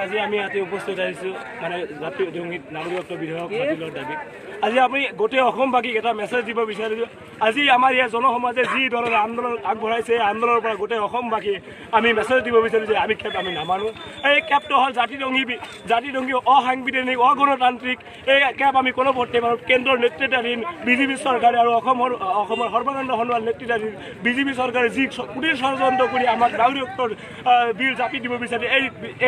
আজি আমি ইয়াতে উপস্থিত আহিছোঁ মানে জাতীয় নাগৰিকত্ব বিধেয়ক বাতিলৰ দাবীত। আজি আমি গোটেই অসমবাসীক এটা মেছেজ দিব বিচাৰিছোঁ। আজি আমাৰ ইয়াৰ জনসমাজে যি ধৰণৰ আন্দোলন আগবঢ়াইছে, এই আন্দোলনৰ পৰা গোটেই অসমবাসী আমি মেছেজ দিব বিচাৰিছোঁ যে আমি কেব আমি নামানো। এই কেবটো হ'ল জাতিদংগী অসাংবিধানিক অগণতান্ত্ৰিক। এই কেব আমি কোনো পথে মানো। কেন্দ্ৰৰ নেতৃত্বাধীন বিজেপি চৰকাৰে আৰু অসমৰ সৰ্বানন্দ সোণোৱাল নেতৃত্বাধীন বিজেপি চৰকাৰে যি কুটিৰ ষড়যন্ত্ৰ কৰি আমাক নাগৰিকত্বৰ বিল জাপি দিব বিচাৰে,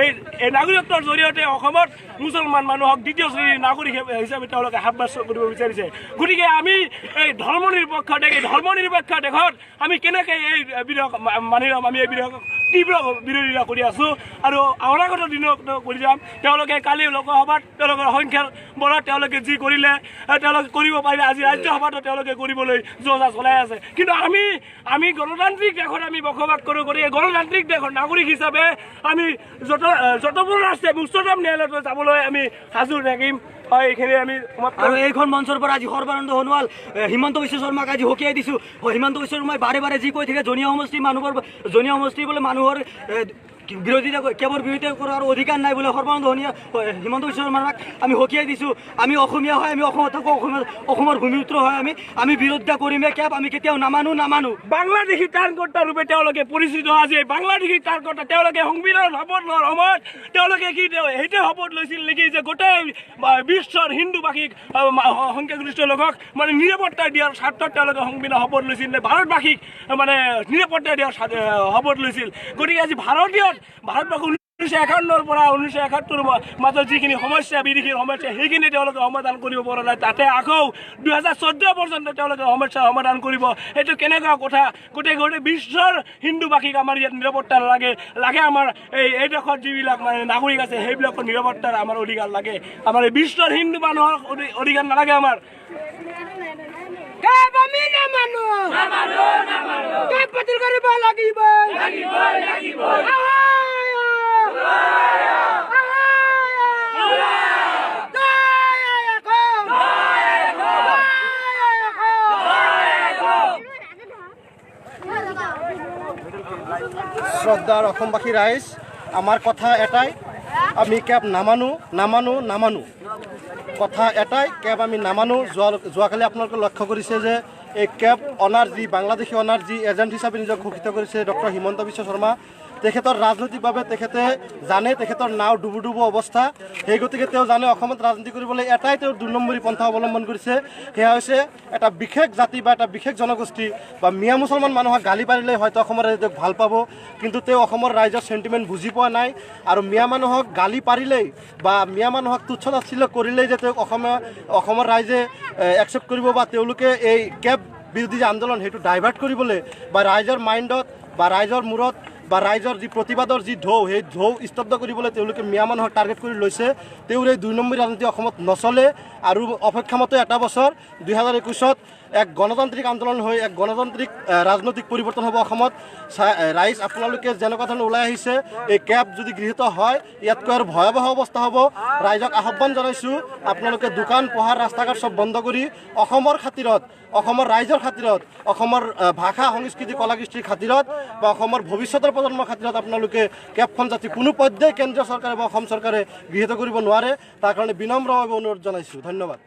এই নাগৰিকত্বৰ জৰিয়তে অসমত মুছলমান মানুহক দ্বিতীয় শ্ৰেণীৰ নাগৰিক হিচাপে তেওঁলোকে সাব্যস্ত কৰিব বিচাৰিছে। গতিকে আমি এই ধৰ্মনিৰপেক্ষ দেশত আমি কেনেকৈ এই বিধেয়ক মানি ল'ম? আমি এই বিধেয়কক তীব্ৰ বিৰোধিতা কৰি আছোঁ আৰু অনাগত দিনত কৰি যাম। তেওঁলোকে কালি লোকসভাত তেওঁলোকৰ সংখ্যাৰ বলত তেওঁলোকে যি কৰিলে, তেওঁলোকে কৰিব পাৰিলে। আজি ৰাজ্যসভাতো তেওঁলোকে কৰিবলৈ যোজনা চলাই আছে। কিন্তু আমি গণতান্ত্ৰিক দেশত আমি বসবাস কৰোঁ। গতিকে গণতান্ত্ৰিক দেশৰ নাগৰিক হিচাপে আমি যতবোৰ ৰাষ্ট্ৰীয় উচ্চতম ন্যায়ালয়ত যাবলৈ আমি সাজু থাকিম। হয়, এইখিনি আমি আৰু এইখন মঞ্চৰ পৰা আজি সৰ্বানন্দ সোণোৱাল, হিমন্ত বিশ্ব শৰ্মাক আজি সকীয়াই দিছোঁ। হিমন্ত বিশ্ব শৰ্মাই বাৰে যি কৈ থাকে জনীয়া সমষ্টি বোলে মানুহৰ বিৰোধিতা কেৱল বিৰোধিতা কৰাৰ অধিকাৰ নাই বোলে। সৰ্বানন্দ হিমন্ত বিশ্ব শৰ্মাক আমি সকীয়াই দিছোঁ। আমি অসমীয়া হয়, আমি অসমত থাকোঁ, অসমৰ ভূমিপুত্ৰ হয়। আমি বিৰোধিতা কৰিমে কেব আমি কেতিয়াও নামানো। বাংলাদেশী ত্ৰাণকৰ্তা ৰূপে তেওঁলোকে পৰিচিত। আজি বাংলাদেশী ত্ৰাণকৰ্তা তেওঁলোকে সংবিধান শপত লোৱাৰ সময়ত তেওঁলোকে কি সেইটোৱে শপত লৈছিল নেকি যে গোটেই বিশ্বৰ হিন্দুবাসীক সংখ্যাগৰিষ্ঠ লোকক মানে নিৰাপত্তা দিয়াৰ স্বাৰ্থত তেওঁলোকে সংবিধান শপত লৈছিল নে ভাৰতবাসীক মানে নিৰাপত্তা দিয়াৰ শপত লৈছিল? গতিকে আজি ভাৰতবৰ্ষ 1951 পৰা 1971 মাজত যিখিনি সমস্যা, বিদেশী সমস্যা, সেইখিনি তেওঁলোকে সমাধান কৰিব পৰা নাই। তাতে আকৌ 2014 পৰ্যন্ত তেওঁলোকে সমস্যা সমাধান কৰিব। এইটো কেনেকুৱা কথা? গোটেই বিশ্বৰ হিন্দুবাসীক আমাৰ ইয়াত নিৰাপত্তা লাগে আমাৰ এই দেশত যিবিলাক মানে নাগৰিক আছে সেইবিলাকৰ নিৰাপত্তাৰ আমাৰ অধিকাৰ লাগে। আমাৰ এই বিশ্বৰ হিন্দু মানুহৰ অধিকাৰ নালাগে আমাৰ। শ্ৰদ্ধাৰ অসমবাসী ৰাইজ, আমাৰ কথা এটাই, আমি কেব নামানো। কথা এটাই, কেব আমি নামানো। যোৱাকালি আপোনালোকে লক্ষ্য কৰিছে যে এই কেব অনাৰ যি বাংলাদেশী অনাৰ যি এজেণ্ট হিচাপে নিজক ঘোষিত কৰিছে ডক্টৰ হিমন্ত বিশ্ব শৰ্মা, তেখেতৰ ৰাজনৈতিকভাৱে তেখেতে জানে তেখেতৰ নাও ডুবু অৱস্থা। সেই গতিকে তেওঁ জানে অসমত ৰাজনীতি কৰিবলৈ এটাই তেওঁ 2 নম্বৰী পন্থা অৱলম্বন কৰিছে। সেয়া হৈছে এটা বিশেষ জাতি বা এটা বিশেষ জনগোষ্ঠী বা মিয়া মুছলমান মানুহক গালি পাৰিলে হয়তো অসমৰ ৰাইজে তেওঁক ভাল পাব, কিন্তু তেওঁ অসমৰ ৰাইজৰ চেণ্টিমেণ্ট বুজি পোৱা নাই। আৰু মিয়া মানুহক গালি পাৰিলেই বা মিয়া মানুহক তুচ্ছ তাচ্ছিল্য কৰিলেই যে তেওঁক অসমৰ ৰাইজে একচেপ্ট কৰিব বা তেওঁলোকে এই কেব বিৰোধী যে আন্দোলন সেইটো ডাইভাৰ্ট কৰিবলৈ বা ৰাইজৰ মাইণ্ডত বা ৰাইজৰ মূৰত বা ৰাইজৰ যি প্ৰতিবাদৰ যি ঢৌ, সেই ঢৌ স্তব্ধ কৰিবলৈ তেওঁলোকে মিয়া মানুহক টাৰ্গেট কৰি লৈছে। তেওঁৰ এই 2 নম্বৰী ৰাজনীতি অসমত নচলে। আৰু অপেক্ষামতে এটা বছৰ 2021ত এক গণতান্ত্ৰিক আন্দোলন হৈ এক গণতান্ত্ৰিক ৰাজনৈতিক পৰিৱৰ্তন হ'ব অসমত। ৰাইজ আপোনালোকে যেনেকুৱা ধৰণে ওলাই আহিছে, এই কেব যদি গৃহীত হয় ইয়াতকৈ আৰু ভয়াৱহ অৱস্থা হ'ব। ৰাইজক আহ্বান জনাইছোঁ, আপোনালোকে দোকান পোহাৰ ৰাস্তা ঘাট চব বন্ধ কৰি অসমৰ খাতিৰত, অসমৰ ৰাইজৰ খাতিৰত, অসমৰ ভাষা সংস্কৃতি কলা কৃষ্টিৰ খাতিৰত বা অসমৰ ভৱিষ্যতৰ প্ৰজন্মৰ খাতিৰত আপোনালোকে কেবখন যাতে কোনো পৰ্যায়ে কেন্দ্ৰীয় চৰকাৰে বা অসম চৰকাৰে গৃহীত কৰিব নোৱাৰে, তাৰ কাৰণে বিনম্ৰভাৱে অনুৰোধ জনাইছোঁ। ধন্যবাদ।